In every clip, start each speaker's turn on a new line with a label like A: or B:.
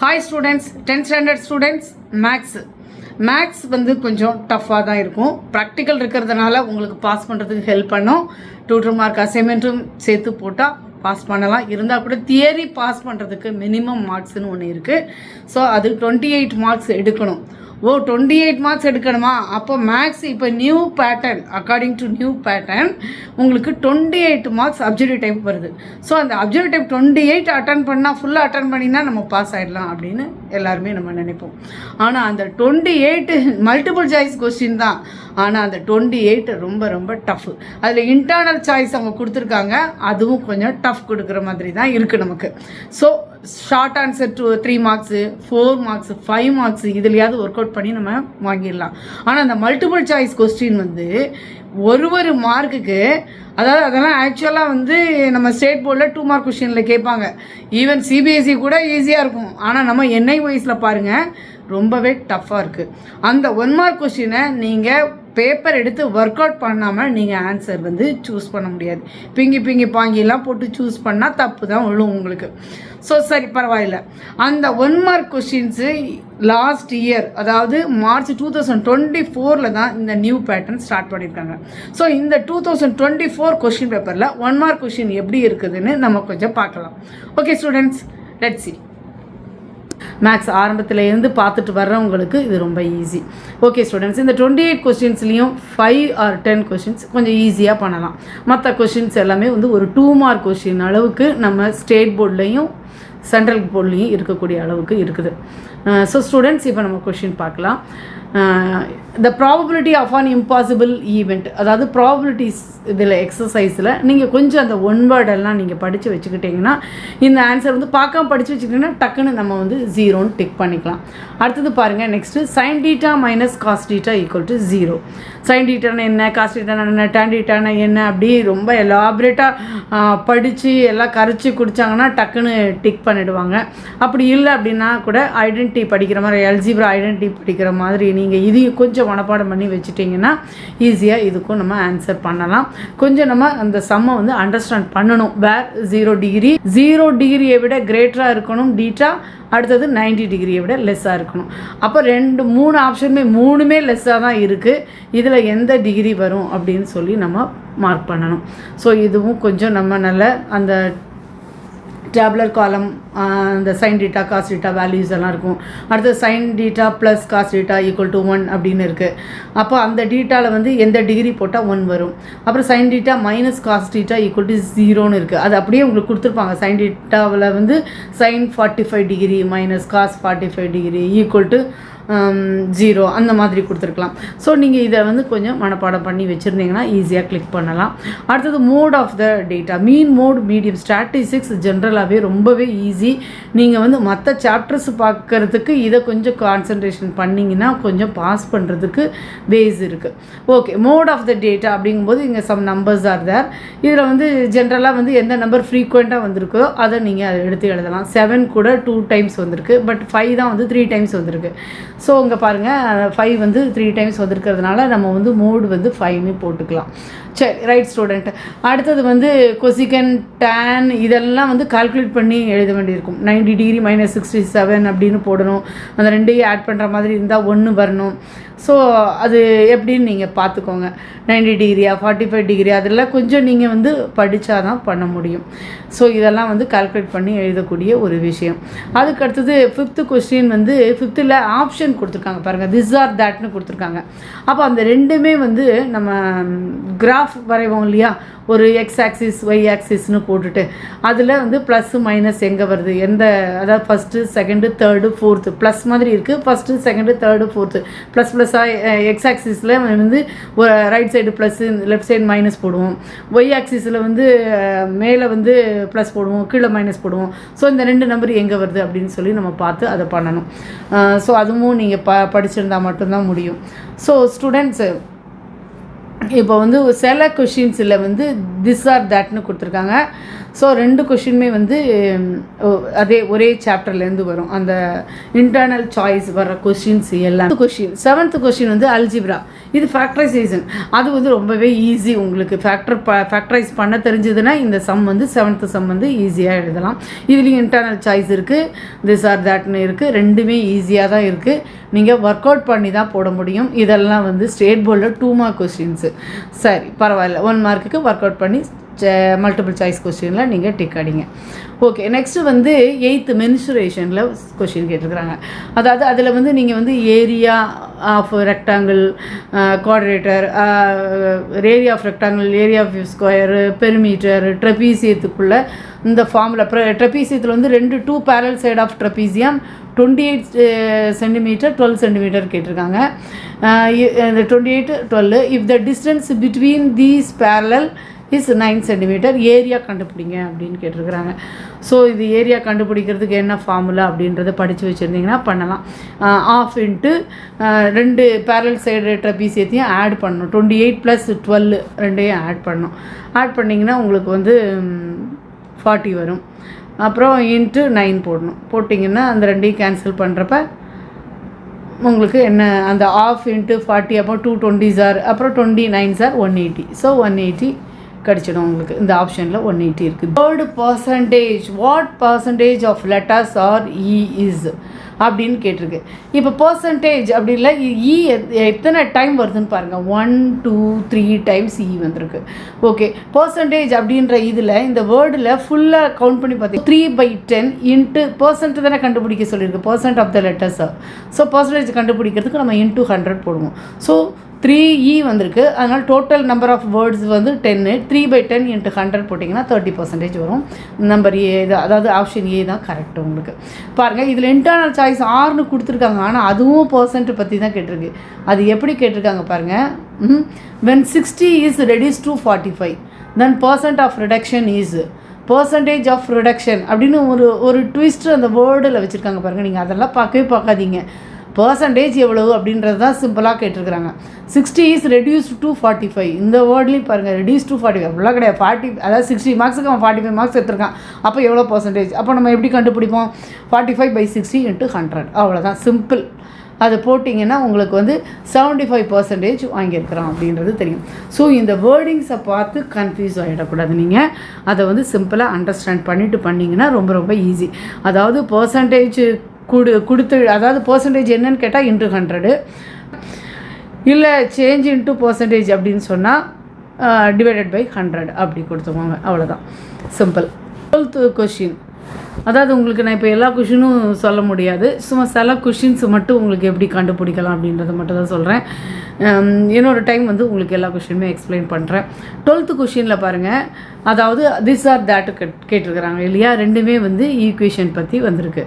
A: Hi students, 10th standard students, Maths வந்து கொஞ்சம் டஃப்பாக தான் இருக்கும். ப்ராக்டிக்கல் இருக்கிறதுனால உங்களுக்கு பாஸ் பண்ணுறதுக்கு ஹெல்ப் பண்ணும். 2 மார்க் அசைன்மெண்ட்டும் சேர்த்து போட்டால் பாஸ் பண்ணலாம். இருந்தால் கூட தியரி பாஸ் பண்ணுறதுக்கு மினிமம் மார்க்ஸ்னு ஒன்று இருக்குது. ஸோ அது 28 மார்க்ஸ் எடுக்கணும். 28 மார்க்ஸ் எடுக்கணுமா? அப்போ மேக்ஸ் இப்போ new pattern, according to new pattern உங்களுக்கு 28 மார்க்ஸ் அப்ஜெக்டிவ் டைப் வருது. ஸோ அந்த அப்ஜெக்டிவ் டைப் 28 அட்டன் பண்ணால் ஃபுல்லாக அட்டன் பண்ணினா நம்ம பாஸ் ஆகிடலாம் அப்படின்னு எல்லாருமே நம்ம நினைப்போம். ஆனால் அந்த 28 மல்டிபிள் சாய்ஸ் கொஸ்டின் தான். ஆனால் அந்த 28 ரொம்ப ரொம்ப டஃப். அதில் இன்டர்னல் சாய்ஸ் அவங்க கொடுத்துருக்காங்க, அதுவும் கொஞ்சம் டஃப் கொடுக்குற மாதிரி தான் இருக்குது நமக்கு. So short answer 3 marks, 4 marks, 5 marks இதுலையாவது ஒர்க் அவுட் பண்ணி நம்ம வாங்கிடலாம். ஆனால் அந்த மல்டிபிள் சாய்ஸ் கொஸ்டின் வந்து ஒரு மார்க்குக்கு, அதாவது அதெல்லாம் ஆக்சுவலாக வந்து நம்ம ஸ்டேட் போர்டில் 2 மார்க் கொஸ்டினில் கேட்பாங்க. ஈவன் சிபிஎஸ்சி கூட ஈஸியாக இருக்கும். ஆனால் நம்ம என்ஐ வைஸில் பாருங்கள் ரொம்பவே டஃப்பாக இருக்குது. அந்த 1 மார்க் கொஸ்டினை நீங்கள் பேப்பர் எடுத்து ஒர்க் அவுட் பண்ணாமல் நீங்கள் ஆன்சர் வந்து சூஸ் பண்ண முடியாது. பிங்கி பாங்கிலாம் போட்டு சூஸ் பண்ணால் தப்பு தான் விழும் உங்களுக்கு. ஸோ சரி பரவாயில்ல. அந்த 1 மார்க் கொஸ்டின்ஸு லாஸ்ட் இயர், அதாவது மார்ச் 2024 தான் இந்த நியூ பேட்டர்ன் ஸ்டார்ட் பண்ணியிருக்காங்க. ஸோ இந்த 2024 கொஸ்டின் பேப்பரில் 1 மார்க் கொஸ்டின் எப்படி இருக்குதுன்னு நம்ம கொஞ்சம் பார்க்கலாம். Okay students, let's see. Maths ஆரம்பத்தில் இருந்து பார்த்துட்டு வர்றவங்களுக்கு இது ரொம்ப ஈஸி. ஓகே ஸ்டூடெண்ட்ஸ், இந்த 28 கொஸ்டின்ஸ்லேயும் 5 or 10 கொஸ்டின்ஸ் கொஞ்சம் ஈஸியாக பண்ணலாம். மற்ற கொஸ்டின்ஸ் எல்லாமே வந்து ஒரு 2 மார்க் கொஸ்டின் அளவுக்கு நம்ம ஸ்டேட் போர்ட்லேயும் சென்ட்ரல் போர்ட்லேயும் இருக்கக்கூடிய அளவுக்கு இருக்குது. ஸோ ஸ்டூடெண்ட்ஸ், இப்போ நம்ம கொஸ்டின் பார்க்கலாம். The probability of an impossible event, அதாவது ப்ராபபிலிட்டிஸ் இதில் எக்ஸசைஸில் நீங்கள் கொஞ்சம் அந்த ஒன் வேர்டெல்லாம் நீங்கள் படித்து வச்சுக்கிட்டிங்கன்னா இந்த ஆன்சர் வந்து பார்க்காம படித்து வச்சுக்கிட்டிங்கன்னா டக்குன்னு நம்ம வந்து 0ன்னு டிக் பண்ணிக்கலாம். அடுத்தது பாருங்கள், next sin θ minus cos θ equal to 0. sin θனா என்ன, காஸ் θனா என்ன, tan θனா என்ன, அப்படி ரொம்ப எலாபரேட்டாக படித்து எல்லாம் கரைச்சி குடித்தாங்கன்னா டக்குன்னு டிக் பண்ணிவிடுவாங்க. அப்படி இல்லை அப்படின்னா கூட ஐடென்டிட்டி படிக்கிற மாதிரி, அல்ஜிப்ரா ஐடென்டிட்டி படிக்கிற மாதிரி நீங்கள் இதையும் கொஞ்சம் மனப்பாடம் பண்ணி வச்சுட்டிங்கன்னா ஈஸியாக இதுக்கும் நம்ம ஆன்சர் பண்ணலாம். கொஞ்சம் நம்ம அந்த சம்மை வந்து அண்டர்ஸ்டாண்ட் பண்ணணும். வேர் 0 டிகிரியை விட கிரேட்டராக இருக்கணும் டீட்டா, அடுத்தது 90 டிகிரியை விட லெஸ்ஸாக இருக்கணும். அப்போ 3 ஆப்ஷனுமே 3மே லெஸ்ஸாக தான் இருக்குது. இதில் எந்த டிகிரி வரும் அப்படின்னு சொல்லி நம்ம மார்க் பண்ணணும். ஸோ இதுவும் கொஞ்சம் நம்ம நல்ல அந்த டேபுலர் காலம், அந்த sin θ cos θ வேல்யூஸ் எல்லாம் இருக்கும். அடுத்து sin θ plus cos θ equal to 1 அப்படின்னு இருக்குது. அப்போ அந்த டீட்டாவில் வந்து எந்த டிகிரி போட்டால் 1 வரும். அப்புறம் sin θ minus cos θ equal to 0ன்னு இருக்குது. அது அப்படியே உங்களுக்கு கொடுத்துருப்பாங்க. sin θவில் வந்து sin 45 degree minus cos 45 degree equal to 0 அந்த மாதிரி கொடுத்துருக்கலாம். ஸோ நீங்கள் இதை வந்து கொஞ்சம் மனப்பாடம் பண்ணி வச்சுருந்தீங்கன்னா ஈஸியாக கிளிக் பண்ணலாம். அடுத்தது mode of the data, mean, mode, medium, statistics ஜென்ரலாகவே ரொம்பவே ஈஸி. நீங்கள் வந்து மற்ற சாப்டர்ஸ் பார்க்குறதுக்கு இதை கொஞ்சம் கான்சன்ட்ரேஷன் பண்ணிங்கன்னா கொஞ்சம் பாஸ் பண்ணுறதுக்கு பேஸ் இருக்குது. Okay, mode of the data அப்படிங்கும்போது இங்கே சம் நம்பர்ஸ் ஆர் தேர். இதில் வந்து ஜென்ரலாக வந்து எந்த நம்பர் ஃப்ரீக்வெண்ட்டாக வந்திருக்கோ அதை நீங்கள் அதை எடுத்து எழுதலாம். 7 கூட 2 டைம்ஸ் வந்திருக்கு, பட் 5 தான் வந்து 3 டைம்ஸ் வந்திருக்கு. ஸோ இங்கே பாருங்கள் 5 வந்து 3 டைம்ஸ் வந்திருக்கிறதுனால நம்ம வந்து மோடு வந்து 5ன்னு போட்டுக்கலாம். சரி, ரைட் ஸ்டூடெண்ட். அடுத்தது வந்து கொசிகன், டேன் இதெல்லாம் வந்து கால்குலேட் பண்ணி எழுத வேண்டியிருக்கும். 90 டிகிரி மைனஸ் 67 அப்படின்னு போடணும். அந்த ரெண்டையும் ஆட் பண்ணுற மாதிரி இருந்தால் 1 வரணும். ஸோ அது எப்படின்னு நீங்கள் பார்த்துக்கோங்க. 90 டிகிரியா 45 டிகிரியா அதெல்லாம் கொஞ்சம் நீங்கள் வந்து படித்தா தான் பண்ண முடியும். ஸோ இதெல்லாம் வந்து கால்குலேட் பண்ணி எழுதக்கூடிய ஒரு விஷயம். அதுக்கு அடுத்தது 5th கொஸ்டின் வந்து 5th ஆப்ஷன் கொடுத்துருக்காங்க பாருங்கள், திஸ் ஆர் தேட்னு கொடுத்துருக்காங்க. அப்போ அந்த ரெண்டுமே வந்து நம்ம கிராஃப் வரைவோம் இல்லையா, ஒரு எக்ஸ் ஆக்சிஸ் ஒய் ஆக்சிஸ்னு போட்டுட்டு அதில் வந்து ப்ளஸ் மைனஸ் எங்கே வருது, எந்த, அதாவது first second third fourth plus மாதிரி இருக்குது. ஃபஸ்ட்டு செகண்டு தேர்டு ஃபோர்த்து ப்ளஸ்ஸாக எக்ஸ் ஆக்சிஸில் வந்து right side plus, left side minus போடுவோம். ஒய் ஆக்சிஸில் வந்து மேலே வந்து ப்ளஸ் போடுவோம், கீழே மைனஸ் போடுவோம். ஸோ இந்த 2 நம்பர் எங்கே வருது அப்படின்னு சொல்லி நம்ம பார்த்து அதை பண்ணணும். ஸோ அதுவும் நீங்கள் படிச்சிருந்தால் மட்டும்தான் முடியும். ஸோ ஸ்டூடெண்ட்ஸு இப்போ வந்து சில கொஷின்ஸில் வந்து திஸ் ஆர் தட்னு கொடுத்துருக்காங்க. ஸோ 2 கொஷினுமே வந்து அதே ஒரே சாப்டர்லேருந்து வரும். அந்த இன்டர்னல் சாய்ஸ் வர கொஷின்ஸ் எல்லாம். 7th கொஷின் வந்து அல்ஜிப்ரா. இது ஃபேக்டரைசேஷன். அது வந்து ரொம்பவே ஈஸி. உங்களுக்கு ஃபேக்டரைஸ் பண்ண தெரிஞ்சதுன்னா இந்த சம் வந்து 7th சம் வந்து ஈஸியாக எழுதலாம். இதுலேயும் இன்டர்னல் சாய்ஸ் இருக்குது, திஸ் ஆர் தட்னு இருக்குது. ரெண்டுமே ஈஸியாக தான் இருக்குது. நீங்கள் ஒர்க் அவுட் பண்ணி தான் போட முடியும். இதெல்லாம் வந்து ஸ்டேட் போர்டில் 2 மார்க் கொஸ்டின்ஸு. சரி, பரவாயில்ல. 1 மார்க்குக்கு ஒர்க் அவுட் பண்ணி மல்டிபிள் சாய்ஸ் கொஸ்டினில் நீங்கள் டிக் அடிங்க. ஓகே, நெக்ஸ்ட்டு வந்து 8th மென்சுரேஷனில் கொஷின் கேட்டிருக்கிறாங்க. அதாவது அதில் வந்து நீங்கள் வந்து ஏரியா ஆஃப் ரெக்டாங்கிள், குவாட்ரேட்டர், area of rectangle, area of square, perimeter, ட்ரெபீசியத்துக்குள்ளே இந்த ஃபார்மில் ட்ரெபீசியத்தில் வந்து 2 parallel side of trapezium 28 centimetre 12 centimetre கேட்டிருக்காங்க. இந்த 28 12 if the distance between these parallel is 9 centimetre, ஏரியா கண்டுபிடிங்க அப்படின்னு கேட்டிருக்கிறாங்க. ஸோ இது ஏரியா கண்டுபிடிக்கிறதுக்கு என்ன ஃபார்முலா அப்படின்றத படித்து வச்சுருந்தீங்கன்னா பண்ணலாம். ஆஃப் இன்ட்டு 2 parallel சைடு ட்ரெபீசியத்தையும் ஆட் பண்ணணும். 28 + 12 ரெண்டையும் ஆட் பண்ணணும். ஆட் பண்ணிங்கன்னா உங்களுக்கு வந்து 40 வரும். அப்புறம் இன்ட்டு 9 போடணும். போட்டிங்கன்னா அந்த ரெண்டையும் கேன்சல் பண்ணுறப்ப உங்களுக்கு என்ன அந்த ஆஃப் இன்ட்டு 40 அப்போ 2 20s ஆர் அப்புறம் 29s ஆர் 180. ஸோ 180 கிடச்சிடும் உங்களுக்கு. இந்த ஆப்ஷனில் 180 இருக்குது. 3rd percentage, what percentage of letters are E is அப்படின்னு கேட்டிருக்கு. இப்போ பர்சன்டேஜ் அப்படி இல்லை, இ எத்தனை டைம் வருதுன்னு பாருங்கள். 1 2 3 டைம்ஸ் இ வந்திருக்கு. ஓகே, பர்சன்டேஜ் அப்படின்ற இதில் இந்த வேர்டில் ஃபுல்லாக கவுண்ட் பண்ணி பார்த்தீங்கன்னா 3/10 இன்ட்டு பர்சன்ட் தானே கண்டுபிடிக்க சொல்லியிருக்கு, பர்சன்ட் ஆஃப் த லெட்டர்ஸை. ஸோ பர்சன்டேஜ் கண்டுபிடிக்கிறதுக்கு நம்ம இன்ட்டு 100 போடுவோம். ஸோ 3E வந்திருக்கு. அதனால் டோட்டல் நம்பர் ஆஃப் வேர்ட்ஸ் வந்து 10. 3/10 இன்ட்டு 100 போட்டிங்கன்னா 30% வரும். நம்பர் ஏ இது, அதாவது ஆப்ஷன் ஏ தான் கரெக்ட் உங்களுக்கு. பாருங்கள், இதில் இன்டர்னல் சாய்ஸ் 6ன்னு கொடுத்துருக்காங்க. ஆனால் அதுவும் பர்சன்ட் பற்றி தான் கேட்டிருக்கு. அது எப்படி கேட்டிருக்காங்க பாருங்கள். when 60 is reduced to 45 then percent of reduction is percentage of reduction அப்படின்னு ஒரு ட்விஸ்ட் அந்த வேர்டில் வச்சுருக்காங்க பாருங்கள். நீங்கள் அதெல்லாம் பார்க்காதீங்க. பர்சன்டேஜ் எவ்வளவு அப்படின்றது தான் சிம்பிளாக கேட்டிருக்கிறாங்க. 60 இஸ் ரெடியூஸ்டு டு 45. இந்த வேர்ட்லேயும் பாருங்கள், ரெடியூஸ் டு 45 அப்படிலாம் கிடையாது. 40, அதாவது 60 மார்க்ஸுக்கு அவன் 45 மார்க்ஸ் எடுத்துருக்கான். அப்போ எவ்வளோ பர்சன்டேஜ்? அப்போ நம்ம எப்படி கண்டுபிடிப்போம்? 45/60 × 100. அவ்வளோதான், சிம்பிள். அது போட்டிங்கன்னா உங்களுக்கு வந்து 75% வாங்கியிருக்கிறோம் அப்படின்றது தெரியும். ஸோ இந்த வேர்டிங்ஸை பார்த்து கன்ஃபியூஸ் ஆகிடக்கூடாது. நீங்கள் அதை வந்து சிம்பிளாக அண்டர்ஸ்டாண்ட் பண்ணிவிட்டு பண்ணிங்கன்னா ரொம்ப ரொம்ப ஈஸி. அதாவது பர்சன்டேஜ் கொடுத்து, அதாவது பர்சன்டேஜ் என்னன்னு கேட்டால் இன்ட்டு 100, இல்லை சேஞ்ச் இன்ட்டு பர்சன்டேஜ் அப்படின்னு சொன்னால் /100 அப்படி கொடுத்துக்கோங்க. அவ்வளோதான், சிம்பிள். 12th question. அதாவது உங்களுக்கு நான் இப்போ எல்லா கொஷினும் சொல்ல முடியாது, சும்மா சில கொஷின்ஸ் மட்டும் உங்களுக்கு எப்படி கண்டுபிடிக்கலாம் அப்படின்றத மட்டும் தான் சொல்கிறேன். இன்னொரு டைம் வந்து உங்களுக்கு எல்லா கொஷினுமே எக்ஸ்பிளைன் பண்ணுறேன். 12th கொஷினில் பாருங்கள், அதாவது திஸ் ஆர் தட் கேட்டிருக்கிறாங்க இல்லையா. ரெண்டுமே வந்து ஈக்குவேஷன் பற்றி வந்திருக்கு.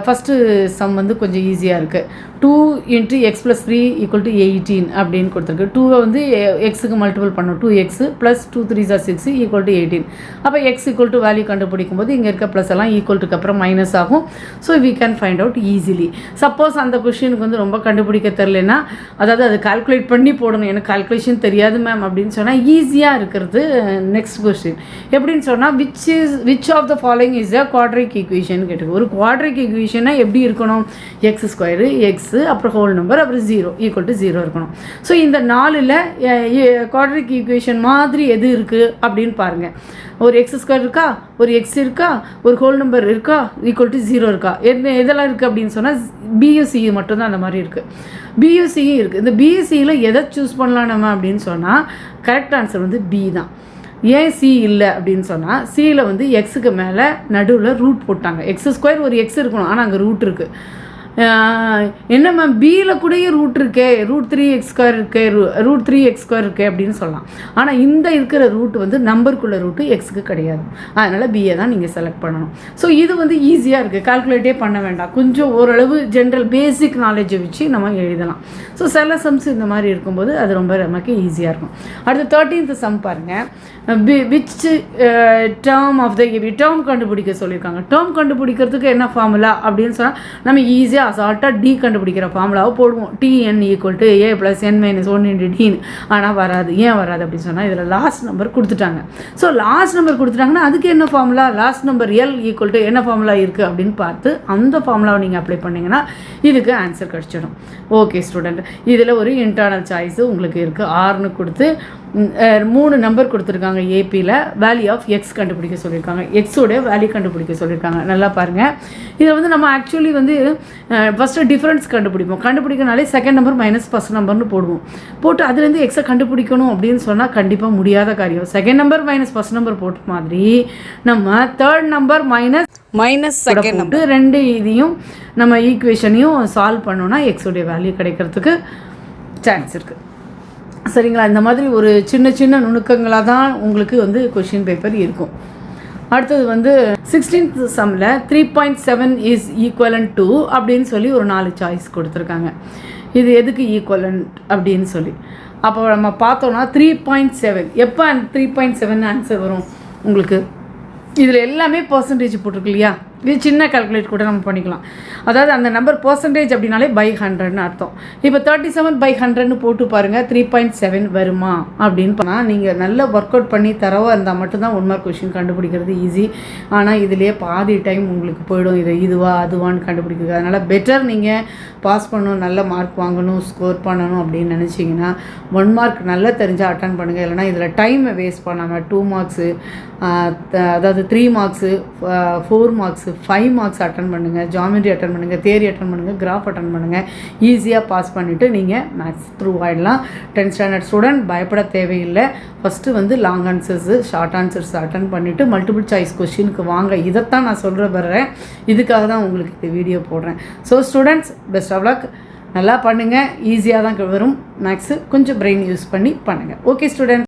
A: ஃபஸ்ட்டு சம் வந்து கொஞ்சம் ஈஸியாக இருக்குது. 2 × x + 3 = 18 அப்படின்னு கொடுத்துருக்கு. 2 வந்து எக்ஸுக்கு மல்டிபிள் பண்ணணும். 2x + 2 3s are 6 = 18. அப்போ x = வேல்யூ கண்டுபிடிக்கும் போது இங்கே இருக்க ப்ளஸ் எல்லாம் ஈக்குவல்ட்டுக்கு அப்புறம் மைனஸ் ஆகும். So we can find out easily. Suppose அந்த கொஷினுக்கு வந்து ரொம்ப கண்டுபிடிக்க தெரிலனா, அதாவது அது கால்குலேட் பண்ணி போடணும், எனக்கு கால்குலேஷன் தெரியாது மேம் அப்படின்னு சொன்னால் ஈஸியாக இருக்கிறது நெக்ஸ்ட் கொஸ்டின். எப்படின்னு சொன்னால் which of the following is a quadratic equation கேட்டுருக்கு. ஒரு குவாட்ரிக் ஈக்குவேஷனா எப்படி இருக்கணும்? x² x அப்புறம் ஹோல் நம்பர் அப்புறம் 0 = 0 இருக்கணும். ஸோ இந்த 4ல் குவாட்ரிக் ஈக்குவேஷன் மாதிரி எது இருக்குது அப்படின்னு பாருங்கள். ஒரு x² இருக்கா, ஒரு x இருக்கா, ஒரு ஹோல் நம்பர் இருக்கா, = 0 இருக்கா, எதெல்லாம் இருக்குது அப்படின்னு சொன்னால் BUC மட்டும்தான் அந்த மாதிரி இருக்குது. BUC இருக்குது. இந்த BUCயில் எதை சூஸ் பண்ணலாம் நம்ம அப்படின்னு சொன்னால் கரெக்ட் ஆன்சர் வந்து B தான். ஏன் சி இல்லை அப்படின்னு சொன்னால், சியில் வந்து எக்ஸுக்கு மேலே நடுவில் ரூட் போட்டாங்க. x² ஒரு x இருக்கணும், ஆனால் அங்கே ரூட் இருக்குது. என்ன மேம் பியில் கூடயே ரூட் இருக்கே, √3x² இருக்கே, √3x² இருக்கே அப்படின்னு சொல்லலாம். ஆனால் இந்த இருக்கிற ரூட் வந்து நம்பருக்குள்ள ரூட்டு எக்ஸுக்கு கிடையாது. அதனால் பிஏ தான் நீங்கள் செலக்ட் பண்ணணும். ஸோ இது வந்து ஈஸியாக இருக்குது, கால்குலேட்டே பண்ண வேண்டாம். கொஞ்சம் ஓரளவு ஜென்ரல் பேசிக் நாலேஜை வச்சு நம்ம எழுதலாம். ஸோ சில சம்ஸ் இந்த மாதிரி இருக்கும்போது அது ரொம்ப நமக்கு ஈஸியாக இருக்கும். அடுத்து 13th சம் பாருங்கள். Which term of the term கண்டுபிடிக்க சொல்லியிருக்காங்க. டேர்ம் கண்டுபிடிக்கிறதுக்கு என்ன ஃபார்முலா அப்படின்னு சொன்னால் நம்ம ஈஸியாக ஈஸியாக அசால்ட்டாக டி கண்டுபிடிக்கிற ஃபார்முலாவை போடுவோம். T N equal to A plus N minus 1 into டின்னு. ஆனால் வராது. ஏன் வராது அப்படின்னு சொன்னால் இதில் லாஸ்ட் நம்பர் கொடுத்துட்டாங்க. ஸோ லாஸ்ட் நம்பர் கொடுத்துட்டாங்கன்னா அதுக்கு என்ன formula, last number L equal to என்ன ஃபார்முலா இருக்குது அப்படின்னு பார்த்து அந்த ஃபார்முலாவை நீங்கள் அப்ளை பண்ணிங்கன்னா இதுக்கு ஆன்சர் கிடச்சிடும். ஓகே ஸ்டூடெண்ட், இதில் ஒரு இன்டர்னல் சாய்ஸு உங்களுக்கு இருக்குது. ஆர்னு கொடுத்து 3 நம்பர் கொடுத்துருக்காங்க. ஏபியில் வேல்யூ ஆஃப் எக்ஸ் கண்டுபிடிக்க சொல்லியிருக்காங்க. எக்ஸோடைய வேல்யூ கண்டுபிடிக்க சொல்லியிருக்காங்க. நல்லா பாருங்கள். இதில் வந்து நம்ம ஆக்சுவலி வந்து ஃபஸ்ட்டு டிஃப்ரென்ஸ் கண்டுபிடிப்போம். கண்டுபிடிக்கனாலே செகண்ட் நம்பர் மைனஸ் ஃபஸ்ட் நம்பர்னு போடுவோம். போட்டு அதுலேருந்து எக்ஸை கண்டுபிடிக்கணும் அப்படின்னு சொன்னால் கண்டிப்பாக முடியாத காரியம். Second number minus first number போட்ட மாதிரி நம்ம third number minus second number 2 இதையும் நம்ம ஈக்குவேஷனையும் சால்வ் பண்ணோன்னா எக்ஸோடைய வேல்யூ கிடைக்கிறதுக்கு சான்ஸ் இருக்குது. சரிங்களா? இந்த மாதிரி ஒரு சின்ன சின்ன நுணுக்கங்களாக தான் உங்களுக்கு வந்து கொஷின் பேப்பர் இருக்கும். அடுத்தது வந்து 16th சம்மில் 3.7 இஸ் ஈக்குவலன்ட் டு அப்படின்னு சொல்லி ஒரு 4 சாய்ஸ் கொடுத்துருக்காங்க. இது எதுக்கு ஈக்குவலன்ட் அப்படின்னு சொல்லி அப்போ நம்ம பார்த்தோன்னா 3.7 எப்போ அந்த 3.7 ஆன்சர் வரும் உங்களுக்கு? இதில் எல்லாமே பர்சன்டேஜ் போட்டிருக்கு இல்லையா? இது சின்ன கால்குலேட் கூட நம்ம பண்ணிக்கலாம். அதாவது அந்த நம்பர் பர்சன்டேஜ் அப்படின்னாலே பை 100ன்னு அர்த்தம். இப்போ 37/100ன்னு போட்டு பாருங்கள் 3.7 வருமா அப்படின்னு பண்ணால் நீங்கள் நல்லா ஒர்க் அவுட் பண்ணி தரவாக இருந்தால் மட்டும்தான் 1 மார்க் கொஷின் கண்டுபிடிக்கிறது ஈஸி. ஆனால் இதிலே பாதி டைம் உங்களுக்கு போயிடும். இதை இதுவா அதுவான்னு கண்டுபிடிக்கிறது. அதனால் பெட்டர் நீங்கள் பாஸ் பண்ணணும், நல்ல மார்க் வாங்கணும், ஸ்கோர் பண்ணணும் அப்படின்னு நினச்சிங்கன்னா 1 மார்க் நல்லா தெரிஞ்சால் அட்டன் பண்ணுங்கள். இல்லைனா இதில் டைமை வேஸ்ட் பண்ணாமல் 2 மார்க்ஸு அதாவது 3 மார்க்ஸு 4 மார்க்ஸு 5 மார்க்ஸ் அட்டன் பண்ணுங்கள். ஜாமெட்ரி அட்டன் பண்ணுங்கள், தியரி அட்டன் பண்ணுங்கள், கிராஃப் அட்டன் பண்ணுங்கள். ஈஸியாக பாஸ் பண்ணிவிட்டு நீங்கள் மேத்ஸ் த்ரூ ஆகிடலாம். 10th ஸ்டாண்டர்ட் ஸ்டூடெண்ட் பயப்பட தேவையில்லை. ஃபஸ்ட்டு வந்து long answers short answers attend பண்ணிவிட்டு மல்டிபிள் சாய்ஸ் கொஷினுக்கு வாங்க. இதைத்தான் நான் வர்றேன். இதுக்காக தான் உங்களுக்கு இந்த வீடியோ போடுறேன். So students, best of luck. நல்லா பண்ணுங்கள். ஈஸியாக தான் வரும் மேக்ஸு. கொஞ்சம் பிரெயின் யூஸ் பண்ணி பண்ணுங்கள். Okay student.